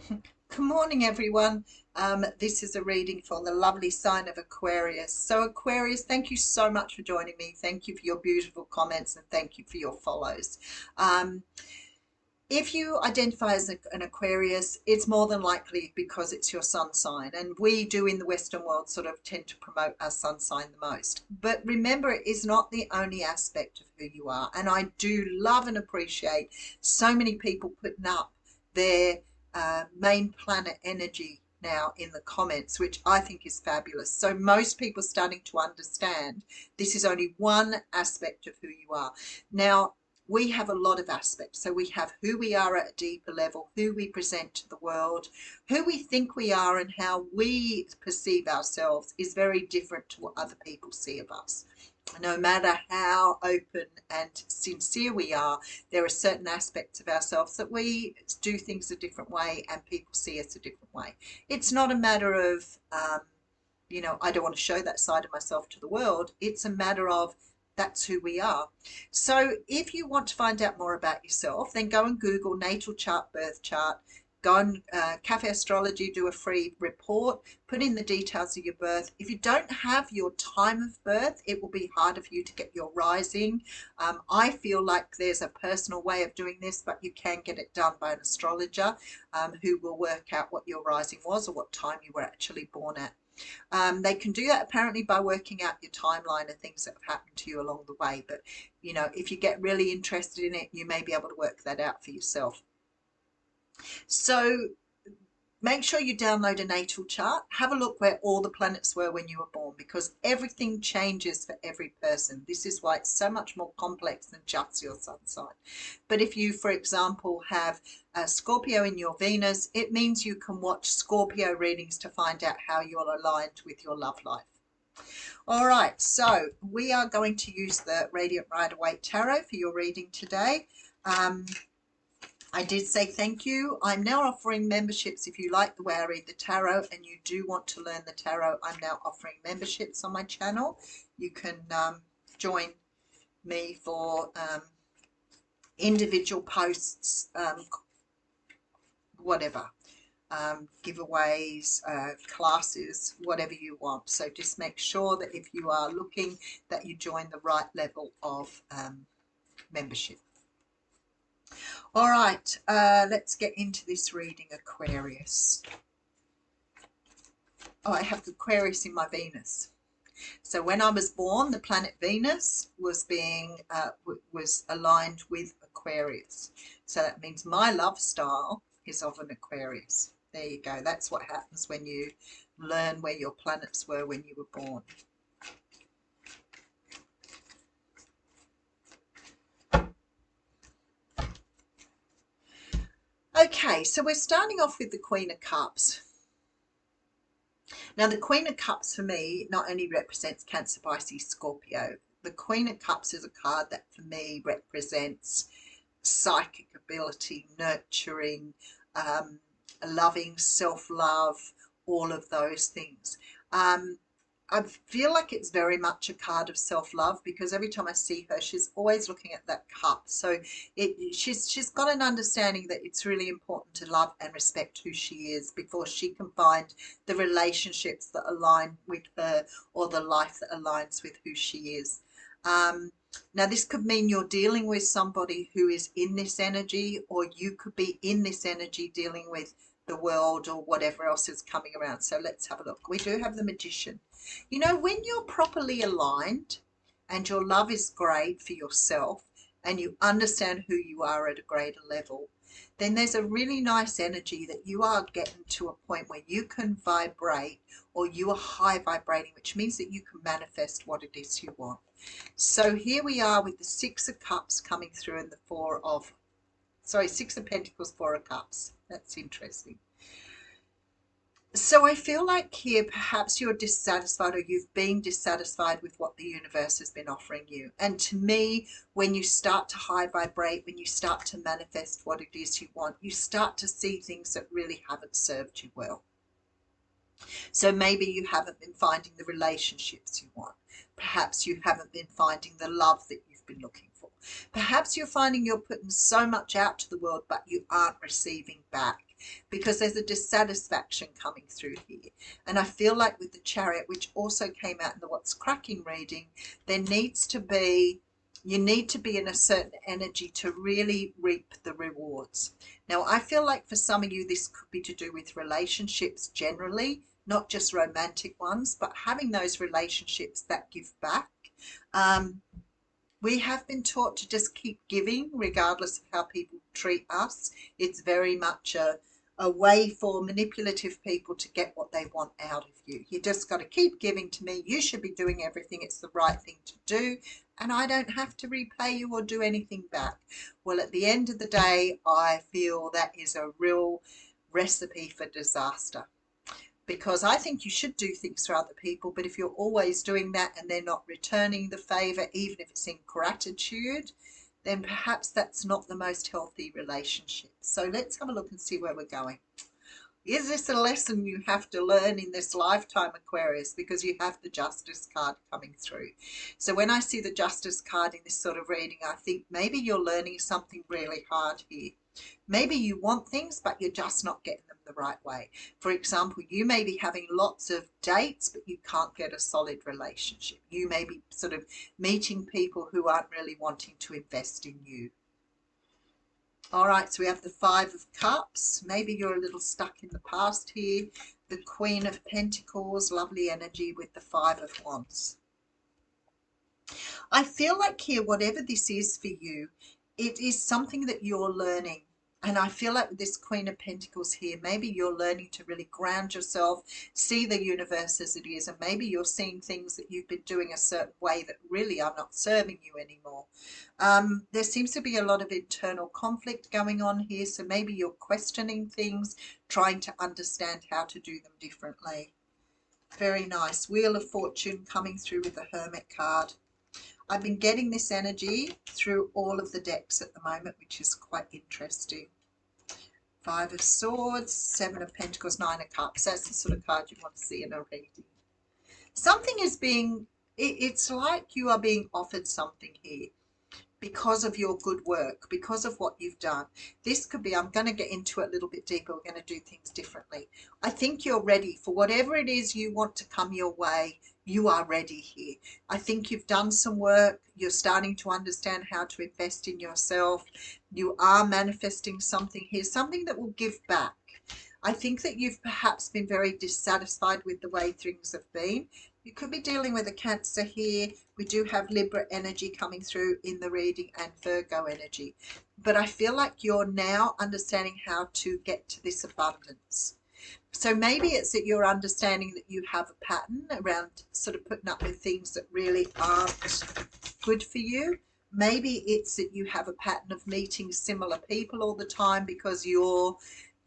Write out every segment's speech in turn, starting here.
Good morning, everyone. This is a reading for the lovely sign of Aquarius. So, Aquarius, thank you so much for joining me. Thank you for your beautiful comments and thank you for your follows. Um, if you identify as an Aquarius, it's more than likely because it's your sun sign. And we do in the Western world sort of tend to promote our sun sign the most. But remember, it is not the only aspect of who you are. And I do love and appreciate so many people putting up their main planet energy now in the comments, which I think is fabulous. So most people starting to understand this is only one aspect of who you are. Now, we have a lot of aspects. So we have who we are at a deeper level, who we present to the world, who we think we are, and how we perceive ourselves is very different to what other people see of us. No matter how open and sincere we are, there are certain aspects of ourselves that we do things a different way and people see us a different way. It's not a matter of, I don't want to show that side of myself to the world. It's a matter of that's who we are. So if you want to find out more about yourself, then go and Google natal chart, birth chart. Go on Cafe Astrology, do a free report, put in the details of your birth. If you don't have your time of birth, it will be harder for you to get your rising. I feel like there's a personal way of doing this, but you can get it done by an astrologer who will work out what your rising was or what time you were actually born at. They can do that apparently by working out your timeline of things that have happened to you along the way. But, if you get really interested in it, you may be able to work that out for yourself. So make sure you download a natal chart. Have a look where all the planets were when you were born, because everything changes for every person. This is why it's so much more complex than just your sun sign. But if you, for example, have a Scorpio in your Venus, it means you can watch Scorpio readings to find out how you're aligned with your love life. All right, so we are going to use the Radiant Rider-Waite Tarot for your reading today. I did say thank you. I'm now offering memberships. If you like the way I read the tarot and you do want to learn the tarot, I'm now offering memberships on my channel. You can join me for individual posts, whatever, giveaways, classes, whatever you want. So just make sure that if you are looking that you join the right level of membership. All right, let's get into this reading, Aquarius. Oh, I have Aquarius in my Venus. So when I was born, the planet Venus was was aligned with Aquarius. So that means my love style is of an Aquarius. There you go. That's what happens when you learn where your planets were when you were born. Okay, so we're starting off with the Queen of Cups. Now, the Queen of Cups for me not only represents Cancer, Pisces, Scorpio. The Queen of Cups is a card that for me represents psychic ability, nurturing, loving, self-love, all of those things. I feel like it's very much a card of self-love because every time I see her, she's always looking at that cup. So she's got an understanding that it's really important to love and respect who she is before she can find the relationships that align with her or the life that aligns with who she is. Now, this could mean you're dealing with somebody who is in this energy, or you could be in this energy dealing with the world or whatever else is coming around. So let's have a look. We do have the Magician. When you're properly aligned and your love is great for yourself and you understand who you are at a greater level, then there's a really nice energy that you are getting to a point where you can vibrate, or you are high vibrating, which means that you can manifest what it is you want. So here we are with the Six of Cups coming through and the Six of Pentacles, Four of Cups. That's interesting. So I feel like here perhaps you're dissatisfied, or you've been dissatisfied with what the universe has been offering you. And to me, when you start to high vibrate, when you start to manifest what it is you want, you start to see things that really haven't served you well. So maybe you haven't been finding the relationships you want. Perhaps you haven't been finding the love that you've been looking for. Perhaps you're finding you're putting so much out to the world, but you aren't receiving back. because there's a dissatisfaction coming through here. And I feel like with the Chariot, which also came out in the What's Cracking reading, there needs to be, you need to be in a certain energy to really reap the rewards. Now, I feel like for some of you, this could be to do with relationships generally, not just romantic ones, but having those relationships that give back. We have been taught to just keep giving regardless of how people treat us. It's very much a way for manipulative people to get what they want out of you. You just got to keep giving to me. You should be doing everything. It's the right thing to do. And I don't have to repay you or do anything back. Well, at the end of the day, I feel that is a real recipe for disaster. Because I think you should do things for other people, but if you're always doing that and they're not returning the favor, even if it's in gratitude, then perhaps that's not the most healthy relationship. So let's have a look and see where we're going. Is this a lesson you have to learn in this lifetime, Aquarius? Because you have the Justice card coming through. So when I see the Justice card in this sort of reading, I think maybe you're learning something really hard here. Maybe you want things, but you're just not getting them the right way. For example, you may be having lots of dates, but you can't get a solid relationship. You may be sort of meeting people who aren't really wanting to invest in you. All right, so we have the Five of Cups. Maybe you're a little stuck in the past here. The Queen of Pentacles, lovely energy with the Five of Wands. I feel like here, whatever this is for you, it is something that you're learning. And I feel like with this Queen of Pentacles here, maybe you're learning to really ground yourself, see the universe as it is, and maybe you're seeing things that you've been doing a certain way that really are not serving you anymore. There seems to be a lot of internal conflict going on here, so maybe you're questioning things, trying to understand how to do them differently. Very nice. Wheel of Fortune coming through with the Hermit card. I've been getting this energy through all of the decks at the moment, which is quite interesting. Five of Swords, Seven of Pentacles, Nine of Cups. That's the sort of card you want to see in a reading. Something is being, it's like you are being offered something here because of your good work, because of what you've done. This could be, I'm going to get into it a little bit deeper. We're going to do things differently. I think you're ready for whatever it is you want to come your way. You are ready here. I think you've done some work. You're starting to understand how to invest in yourself. You are manifesting something here, something that will give back. I think that you've perhaps been very dissatisfied with the way things have been. You could be dealing with a Cancer here. We do have Libra energy coming through in the reading and Virgo energy. But I feel like you're now understanding how to get to this abundance. So maybe it's that you're understanding that you have a pattern around sort of putting up with things that really aren't good for you. Maybe it's that you have a pattern of meeting similar people all the time because you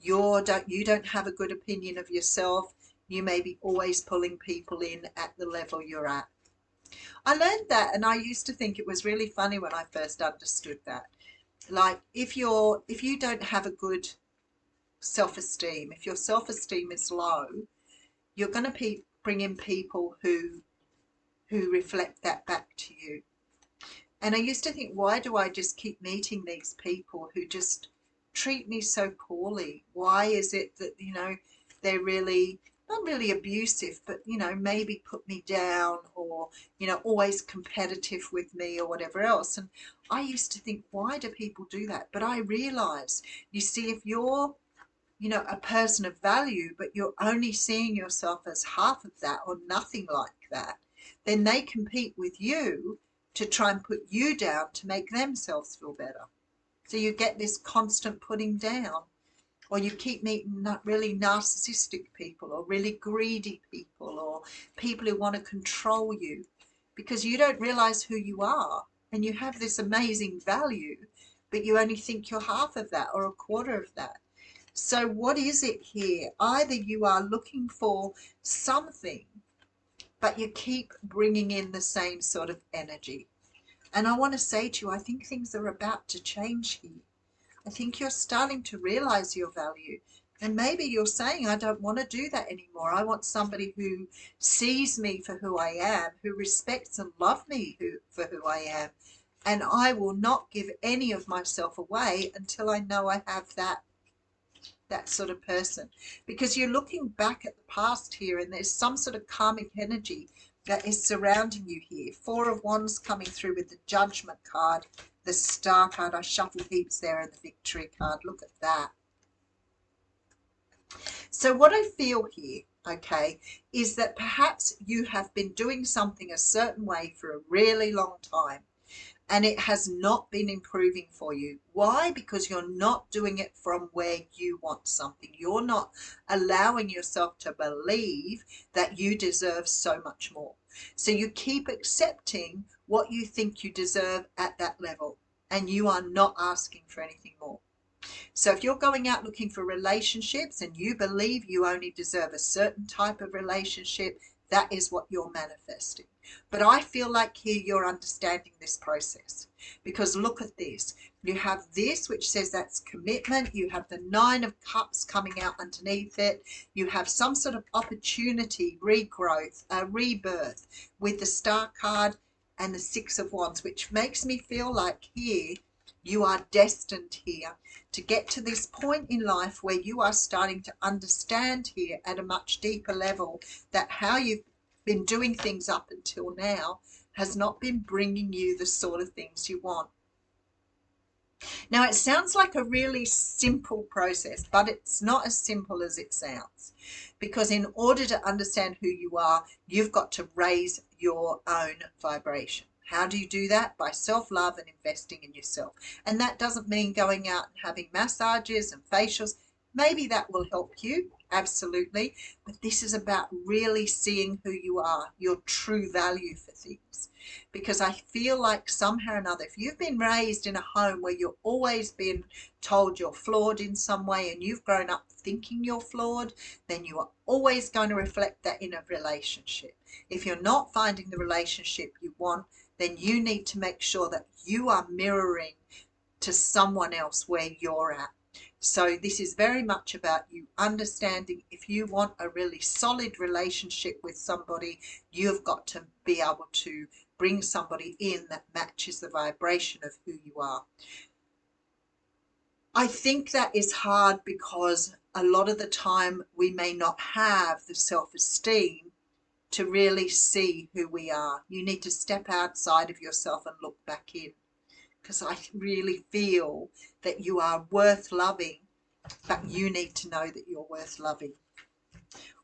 don't have a good opinion of yourself. You may be always pulling people in at the level you're at. I learned that, and I used to think it was really funny when I first understood that. Like if you don't have a good self-esteem, if your self-esteem is low, you're going to bring in people who reflect that back to you. And I used to think, why do I just keep meeting these people who just treat me so poorly? Why is it that, you know, they're really not really abusive, but, you know, maybe put me down or, you know, always competitive with me or whatever else. And I used to think, why do people do that? But I realized, you see, if you're, you know, a person of value, but you're only seeing yourself as half of that or nothing like that, then they compete with you to try and put you down to make themselves feel better. So you get this constant putting down. Or you keep meeting not really narcissistic people or really greedy people or people who want to control you because you don't realize who you are and you have this amazing value, but you only think you're half of that or a quarter of that. So what is it here? Either you are looking for something, but you keep bringing in the same sort of energy. And I want to say to you, I think things are about to change here. I think you're starting to realize your value. And maybe you're saying, I don't want to do that anymore. I want somebody who sees me for who I am, who respects and loves me for who I am. And I will not give any of myself away until I know I have that that sort of person, because you're looking back at the past here and there's some sort of karmic energy that is surrounding you here. Four of Wands coming through with the Judgment card, the Star card. I shuffled heaps there, and the Victory card. Look at that. So what I feel here, okay, is that perhaps you have been doing something a certain way for a really long time, and it has not been improving for you. Why? Because you're not doing it from where you want something. You're not allowing yourself to believe that you deserve so much more. So you keep accepting what you think you deserve at that level, and you are not asking for anything more. So if you're going out looking for relationships and you believe you only deserve a certain type of relationship, that is what you're manifesting. But I feel like here you're understanding this process, because look at this. You have this, which says that's commitment. You have the Nine of Cups coming out underneath it. You have some sort of opportunity, regrowth, rebirth with the Star card and the Six of Wands, which makes me feel like here you are destined here to get to this point in life where you are starting to understand here at a much deeper level that how you've been doing things up until now has not been bringing you the sort of things you want. Now, it sounds like a really simple process, but it's not as simple as it sounds, because in order to understand who you are, you've got to raise your own vibration. How do you do that? By self-love and investing in yourself. And that doesn't mean going out and having massages and facials. Maybe that will help you, absolutely. But this is about really seeing who you are, your true value for things. Because I feel like somehow or another, if you've been raised in a home where you've always been told you're flawed in some way and you've grown up thinking you're flawed, then you are always going to reflect that in a relationship. If you're not finding the relationship you want, then you need to make sure that you are mirroring to someone else where you're at. So this is very much about you understanding if you want a really solid relationship with somebody, you've got to be able to bring somebody in that matches the vibration of who you are. I think that is hard because a lot of the time we may not have the self-esteem to really see who we are. You need to step outside of yourself and look back in, because I really feel that you are worth loving, but you need to know that you're worth loving.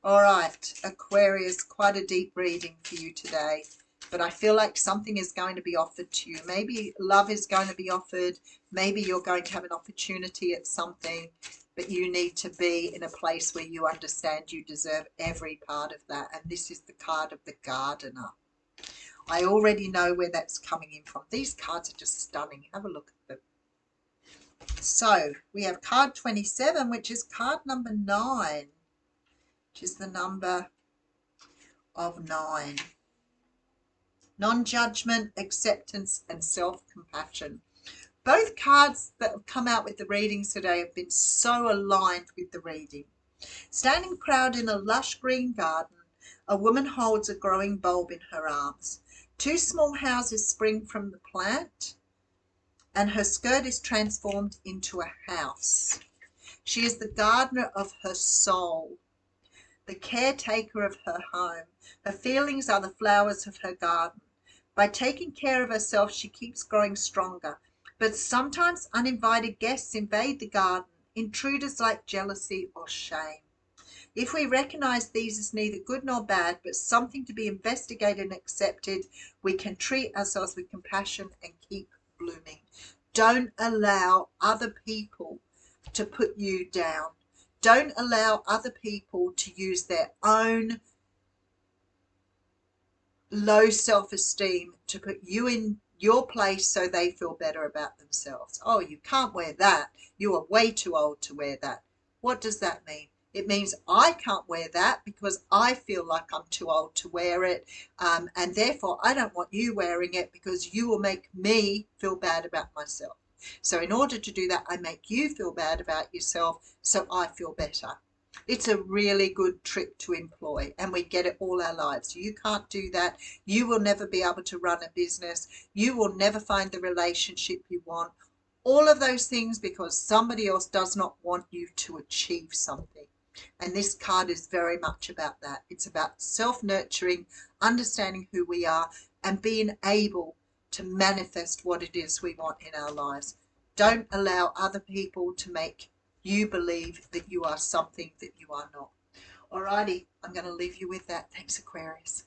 All right, Aquarius, quite a deep reading for you today, but I feel like something is going to be offered to you. Maybe love is going to be offered. Maybe you're going to have an opportunity at something, but you need to be in a place where you understand you deserve every part of that. And this is the card of the Gardener. I already know where that's coming in from. These cards are just stunning. Have a look at them. So we have card 27, which is card number 9, which is the number of 9. Non-judgment, acceptance, and self-compassion. Both cards that have come out with the readings today have been so aligned with the reading. Standing proud in a lush green garden, a woman holds a growing bulb in her arms. 2 small houses spring from the plant, and her skirt is transformed into a house. She is the gardener of her soul, the caretaker of her home. Her feelings are the flowers of her garden. By taking care of herself, she keeps growing stronger. But sometimes uninvited guests invade the garden, intruders like jealousy or shame. If we recognize these as neither good nor bad, but something to be investigated and accepted, we can treat ourselves with compassion and keep blooming. Don't allow other people to put you down. Don't allow other people to use their own low self-esteem to put you in your place so they feel better about themselves. Oh, you can't wear that. You are way too old to wear that. What does that mean? It means I can't wear that because I feel like I'm too old to wear it, and therefore I don't want you wearing it because you will make me feel bad about myself. So in order to do that, I make you feel bad about yourself so I feel better. It's a really good trick to employ, and we get it all our lives. You can't do that. You will never be able to run a business. You will never find the relationship you want. all of those things because somebody else does not want you to achieve something. And this card is very much about that. It's about self-nurturing, understanding who we are, and being able to manifest what it is we want in our lives. Don't allow other people to make you believe that you are something that you are not. Alrighty, I'm going to leave you with that. Thanks, Aquarius.